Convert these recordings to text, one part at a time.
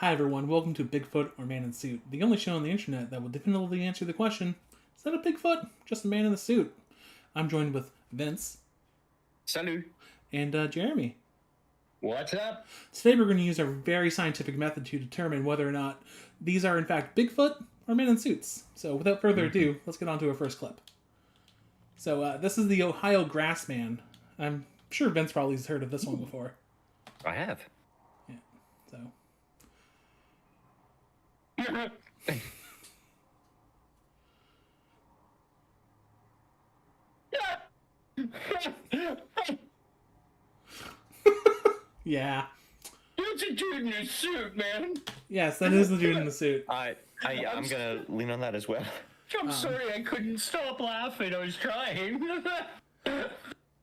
Hi everyone, welcome to Bigfoot or Man in Suit, the only show on the internet that will definitively answer the question, is that a Bigfoot? Just a man in a suit. I'm joined with Vince. Salut. And Jeremy. What's up? Today we're going to use our very scientific method to determine whether or not these are in fact Bigfoot or men in suits. So without further ado, let's get on to our first clip. So this is the Ohio Grassman. I'm sure Vince probably has heard of this one before. I have. Yeah, so... Yeah. It's a dude in a suit, man. Yes, that is the dude in the suit. I'm gonna lean on that as well. I'm sorry I couldn't stop laughing. I was trying.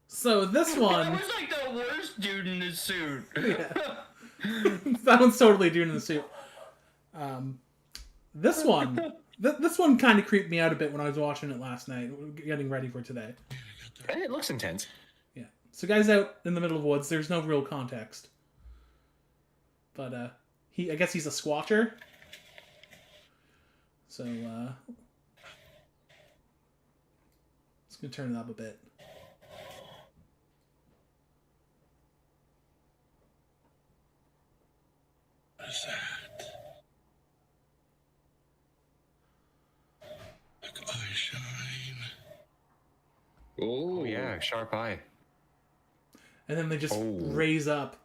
So this one... That was like the worst dude in the suit. Yeah. That one's totally dude in the suit. This one kind of creeped me out a bit when I was watching it last night, getting ready for today. It looks intense. Yeah. So guy's out in the middle of the woods. There's no real context. But I guess he's a squatcher. So just gonna turn it up a bit. What is that? Like eye shine. Oh yeah, sharp eye. And then they just raise up.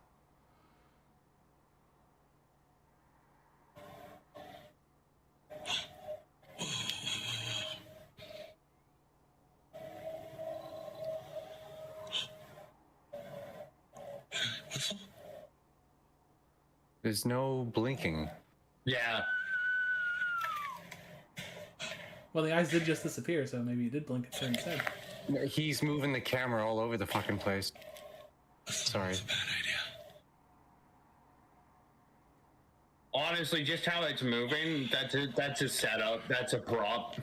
Whistle? There's no blinking. Yeah. Well, the eyes did just disappear, so maybe he did blink at certain instead. He's moving the camera all over the fucking place. Sorry. That's a bad idea. Honestly, just how it's moving, that's a setup. That's a prop.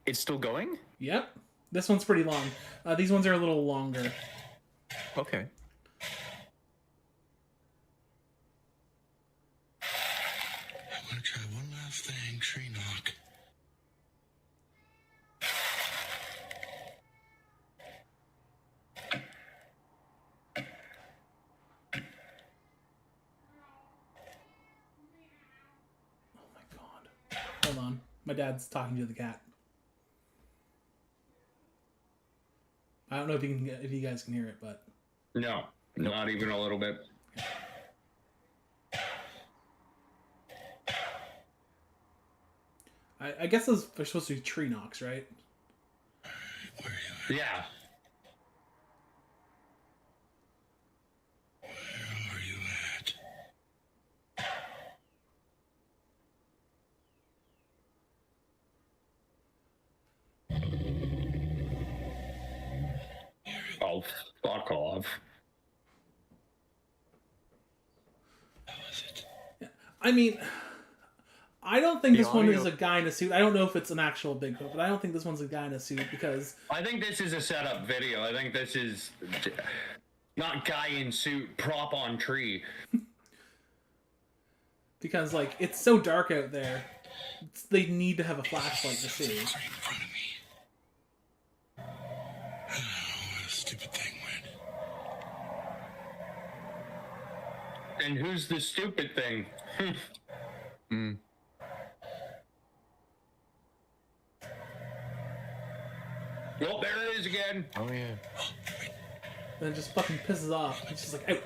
It's still going? Yep. This one's pretty long. These ones are a little longer. Okay. I'm gonna try one last thing. Tree knock. Oh my god. Hold on. My dad's talking to the cat. I don't know if you guys can hear it, but No, not even a little bit. I guess those are supposed to be tree knocks, right? Where are you Yeah. at? Where are you at? Oh, fuck off. How is it? I mean, I don't think The this one is audio- a guy in a suit. I don't know if it's an actual Bigfoot, but I don't think this one's a guy in a suit because I think this is a setup video. I think this is not guy in suit, prop on tree. like it's so dark out there. They need to have a flashlight to see. It's right in front of me. Oh, where the stupid thing went. And who's the stupid thing? Well, there it is again. Oh yeah. And it just fucking pisses off. It's just like, out.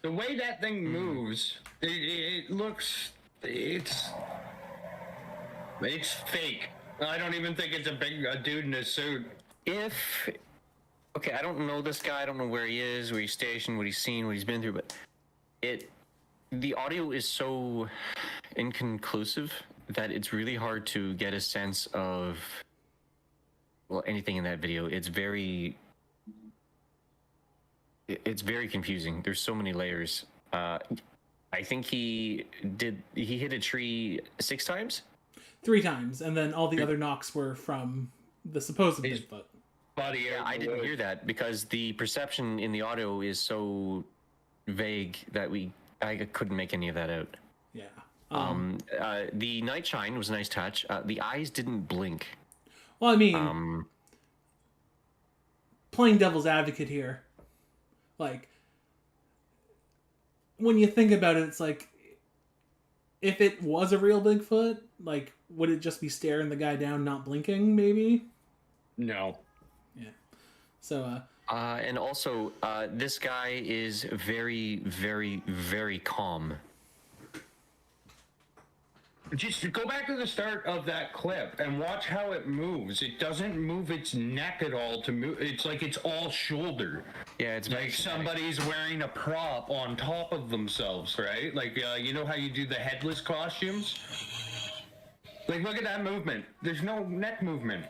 The way that thing moves, it looks, it's fake. I don't even think it's a dude in a suit. Okay, I don't know this guy. I don't know where he is, where he's stationed, what he's seen, what he's been through, but the audio is so inconclusive that it's really hard to get a sense of anything in that video. It's very confusing. There's so many layers. I think he hit a tree 6 times. 3 times, and then all the other knocks were from the supposed He's- Bigfoot. Body Yeah, out I in the didn't woods. hear that because the perception in the audio is so vague that I couldn't make any of that out. Yeah. The night shine was a nice touch. The eyes didn't blink. Well, I mean, playing devil's advocate here, like, when you think about it, it's like, if it was a real Bigfoot, like, would it just be staring the guy down, not blinking, maybe? No. Yeah. So, And also, this guy is very, very, very calm. Just go back to the start of that clip and watch how it moves. It doesn't move its neck at all to move. It's like it's all shoulder. Yeah, it's very Like somebody's wearing a prop on top of themselves, right? Like, you know how you do the headless costumes? Like, look at that movement. There's no neck movement.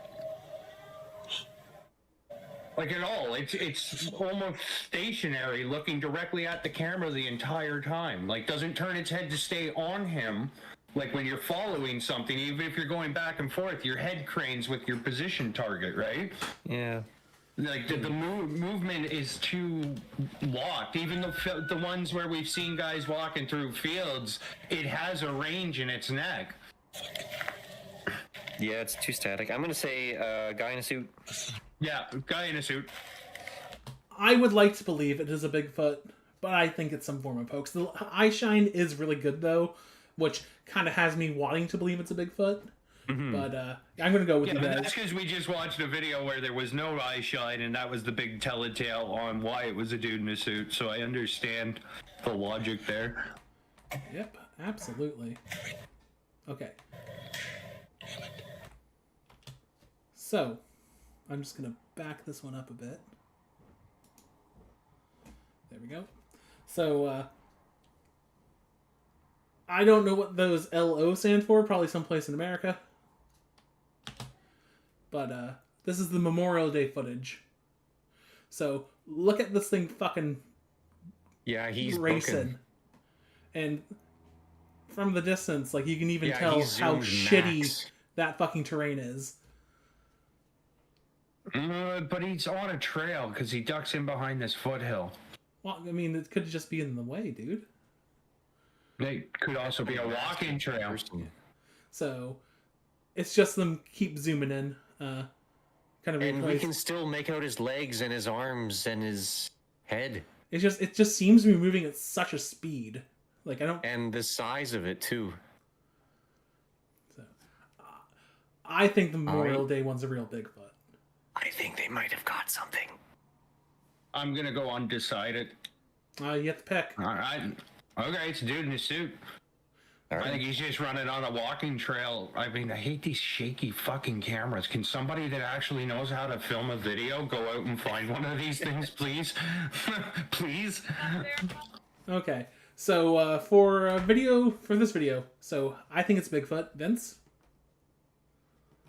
Like, at all. It's almost stationary, looking directly at the camera the entire time. Like, doesn't turn its head to stay on him. Like, when you're following something, even if you're going back and forth, your head cranes with your position target, right? Yeah. Like the movement is too locked. Even the ones where we've seen guys walking through fields, it has a range in its neck. Yeah, it's too static. I'm gonna say guy in a suit. Yeah, guy in a suit. I would like to believe it is a Bigfoot, but I think it's some form of hoax. The eye shine is really good, though, which kind of has me wanting to believe it's a Bigfoot. But I'm going to go with Yeah, you but guys. that's because we just watched a video where there was no eye shine, and that was the big telltale on why it was a dude in a suit. So I understand the logic there. Yep, absolutely. Okay. So, I'm just going to back this one up a bit. There we go. So, I don't know what those LO stand for, probably someplace in America. But, this is the Memorial Day footage. So, look at this thing fucking Yeah, he's racing. booking. And from the distance, like, you can even Yeah, tell he how zooms shitty max. that fucking terrain is. But he's on a trail because he ducks in behind this foothill. Well, I mean, it could just be in the way, dude. It could also be a walking trail. So, it's just them keep zooming in. Kind of And we replace. can still make out his legs and his arms and his head. It just seems to be moving at such a speed. Like, I don't. And the size of it, too. So, I think the Memorial Day one's a real Bigfoot. I think they might have got something. I'm gonna go undecided. You have to pick. All right. Okay, it's a dude in a suit. All I think right. he's just running on a walking trail. I mean, I hate these shaky fucking cameras. Can somebody that actually knows how to film a video go out and find one of these things, please? Please? Okay. So, for this video, so I think it's Bigfoot. Vince?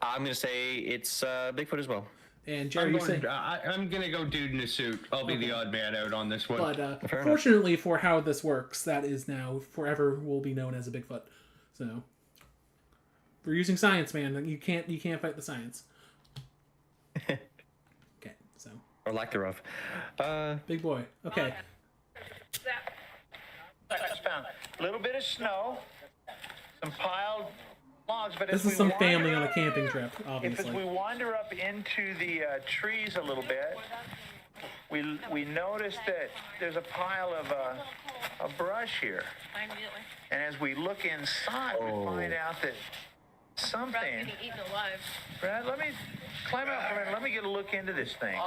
I'm going to say it's Bigfoot as well. And Jerry, you say. I'm gonna go dude in a suit. I'll be the odd man out on this one. But Fair enough. fortunately for how this works, that is now forever will be known as a Bigfoot. So we're using science, man. You can't fight the science. Okay, so Or lack thereof. big boy. Okay, I just found a little bit of snow, some piled logs, but this as is we some wander family on a up- camping trip, If as obviously. we wander up into the trees a little bit, we notice that there's a pile of brush here. And as we look inside, we find out that Brad's something. getting eaten alive. Brad, let me climb out for a minute. Let me get a look into this thing.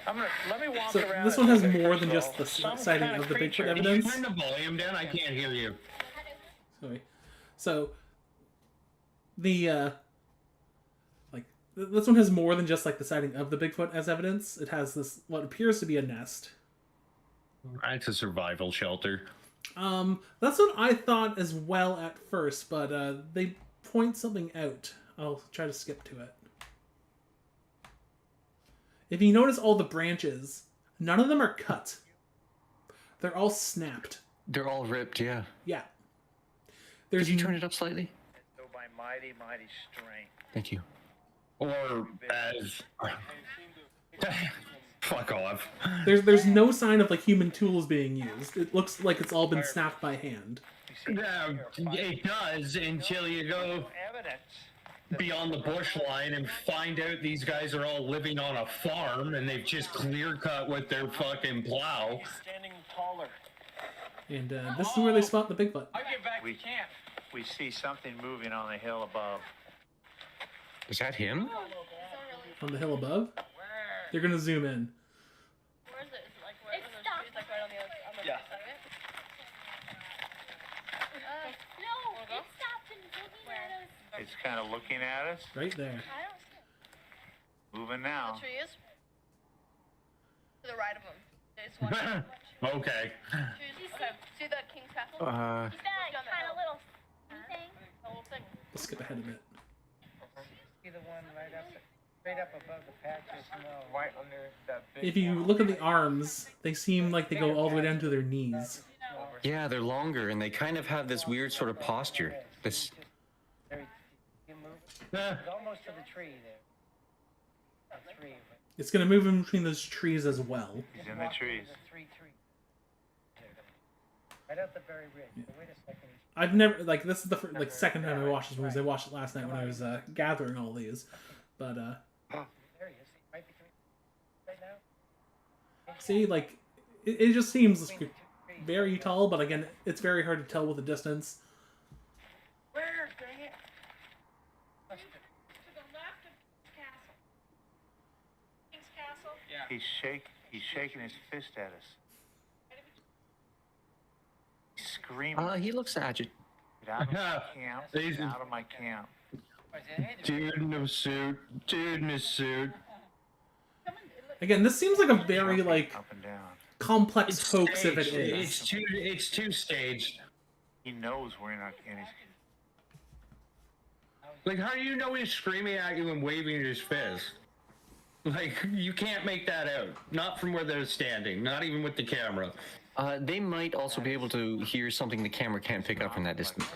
Let me walk So around. this it one a has little bit more first than of just all. the Some sighting kind of the Bigfoot creature. evidence. Turn the volume down. I can't hear you. Sorry. So the this one has more than just like the sighting of the Bigfoot as evidence. It has this what appears to be a nest. It's a survival shelter. That's what I thought as well at first, but they point something out. I'll try to skip to it. If you notice all the branches, none of them are cut. They're all snapped. They're all ripped, yeah. Yeah. There's Could you turn it up slightly? So by mighty, mighty strength. Thank you. Or as... Fuck off. There's no sign of like human tools being used. It looks like it's all been snapped by hand. Yeah, it does until you go Evidence. beyond the bush line and find out these guys are all living on a farm and they've just clear cut with their fucking plow. Standing taller. And this is where they spot the Bigfoot. I get back to camp. We see something moving on the hill above. Is that him? On the hill above. They're gonna zoom in. Where is it? Is it like where? It's like right on the other side of it. No, it stopped and looking at us. It's kind of looking at us. Right there. I don't see it. Moving now. The trees. To the right of them. There's one. Okay. Trees. Okay. See the King's Castle? Uh, He's that kind of little thing. The little thing. Let's skip ahead a bit. See the one right up above the patches, right under that big If you look at the arms, they seem like they go all the way down to their knees. yeah, they're longer and they kind of have this weird sort of posture. This. there, you move. It's almost to the tree there. A tree, but It's gonna move in between those trees as well. He's in the trees. the three trees. Right up the very ridge. But wait a second. I've never like this is the second time I watched this movie. I watched it last night when I was gathering all these, but There he is. Right between. Right now. see like it just seems very tall, but again it's very hard to tell with the distance. Where? Dang it. To the left of Castle. King's Castle? Yeah. He's shaking his fist at us. He's screaming. He looks agitated. Get out of my camp. Get out of my camp. Dude in a suit. Dude in a suit. Again, this seems like a very like Up and down. complex hoax if it Staged. is. It's too staged. He knows we're not in his. Like, how do you know he's screaming at you and waving his fist? Like, you can't make that out. Not from where they're standing. Not even with the camera. They might also be able to hear something the camera can't pick up from that distance.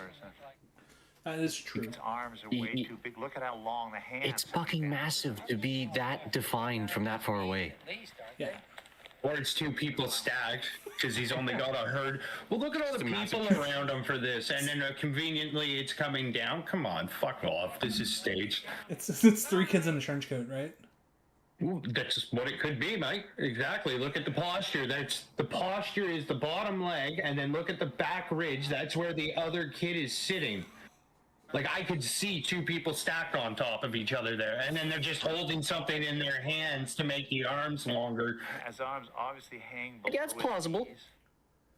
That is true. His arms are way too big. Look at how long the hands. It's fucking massive to be that defined from that far away. Yeah. Or it's two people stacked, because he's only got a herd. Well, look at all the people around him for this, and then conveniently it's coming down. Come on, fuck off. This is staged. It's three kids in a trench coat, right? Ooh, that's what it could be, Mike. Exactly. Look at the posture. The posture is the bottom leg, and then look at the back ridge. That's where the other kid is sitting. Like, I could see two people stacked on top of each other there, and then they're just holding something in their hands to make the arms longer. His arms obviously hang. Yeah, it's below his plausible. knees.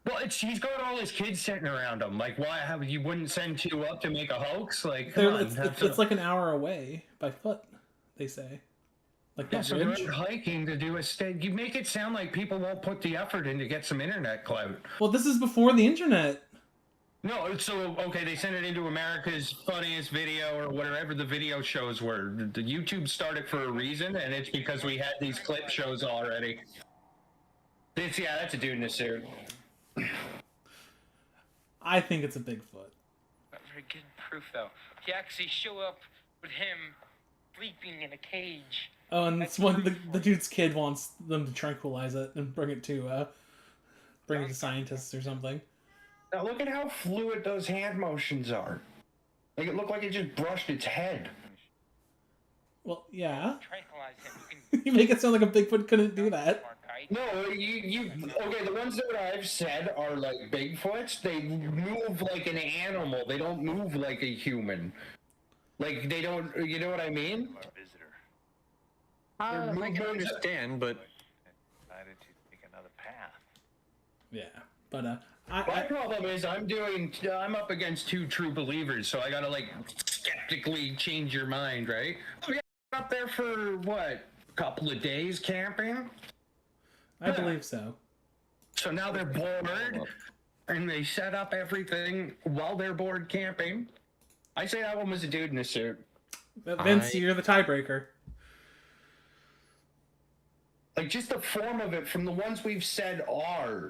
Well, he's got all his kids sitting around him. Like, why? How you wouldn't send two up to make a hoax? Like, come on, It's like an hour away by foot, they say. Like yeah, that so ridge. they're hiking to do a stage. You make it sound like people won't put the effort in to get some internet clout. Well, this is before the internet. No, so okay, they sent it into America's Funniest Video or whatever the video shows were. The YouTube started for a reason, and it's because we had these clip shows already. That's a dude in a suit. I think it's a Bigfoot. Not very good proof, though. If you actually show up with him sleeping in a cage. Oh, and it's one the dude's kid wants them to tranquilize it and bring it to scientists or something. Now look at how fluid those hand motions are. Like it looked like it just brushed its head. Well, yeah. Tranquilize him. You make it sound like a Bigfoot couldn't do that. No, okay, the ones that I've said are like Bigfoots. They move like an animal. They don't move like a human. Like they don't, you know what I mean? Our visitor I can understand, but decided to take another path. Yeah, but My problem is I'm up against two true believers, so I gotta like skeptically change your mind, right? We got up there for what? A couple of days camping? I believe so. So now they're bored, and they set up everything while they're bored camping. I say that one was a dude in a suit. Vince, you're the tiebreaker. Like, just the form of it from the ones we've said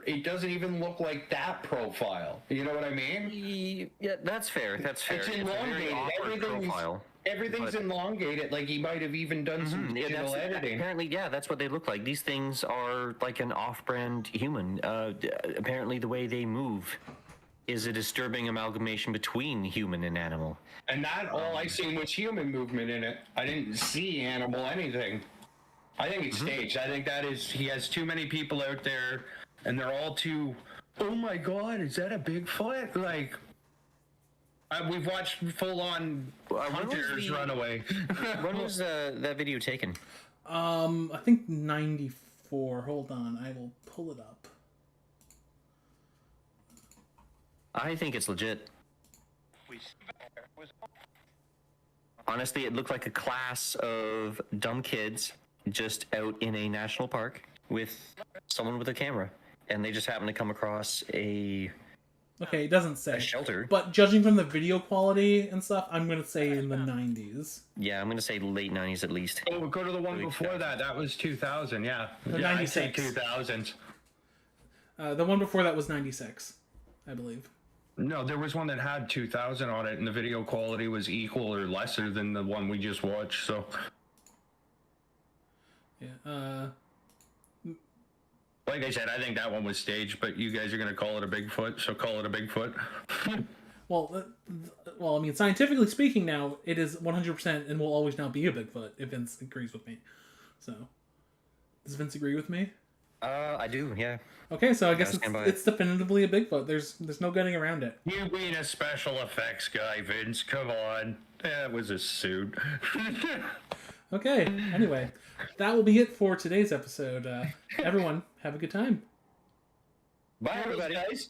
it doesn't even look like that profile. You know what I mean? yeah, that's fair. That's fair. It's a very elongated. awkward profile. Everything's But- elongated. Like he might have even done some Yeah, digital editing. apparently, yeah, that's what they look like. These things are like an off-brand human. Apparently, the way they move is a disturbing amalgamation between human and animal. And that all I seen was human movement in it. I didn't see animal anything. I think it's staged. I think that is he has too many people out there, and they're all too. Oh my God, is that a Bigfoot? Like. We've watched full-on hunters run away. When was that video taken? I think 94. Hold on, I will pull it up. I think it's legit. Honestly, it looked like a class of dumb kids just out in a national park with someone with a camera, and they just happened to come across a Okay, it doesn't say. shelter. But judging from the video quality and stuff, I'm going to say in the 90s. Yeah, I'm gonna say late 90s at least. Oh, go to the one Early before that. That was 2000. Yeah, The yeah, I'd say 96. 2000s. The one before that was 96, I believe. No, there was one that had 2000 on it, and the video quality was equal or lesser than the one we just watched. So, Yeah. like I said, I think that one was staged, but you guys are gonna call it a Bigfoot, so call it a Bigfoot. Well, I mean, scientifically speaking, now it is 100% and will always now be a Bigfoot if Vince agrees with me. So, does Vince agree with me? I do, yeah. Okay, so I guess stand by it's definitively a Bigfoot. There's no getting around it. You being a special effects guy, Vince, come on. That was a suit. Okay, anyway, that will be it for today's episode. Everyone, have a good time. Bye, everybody. Guys.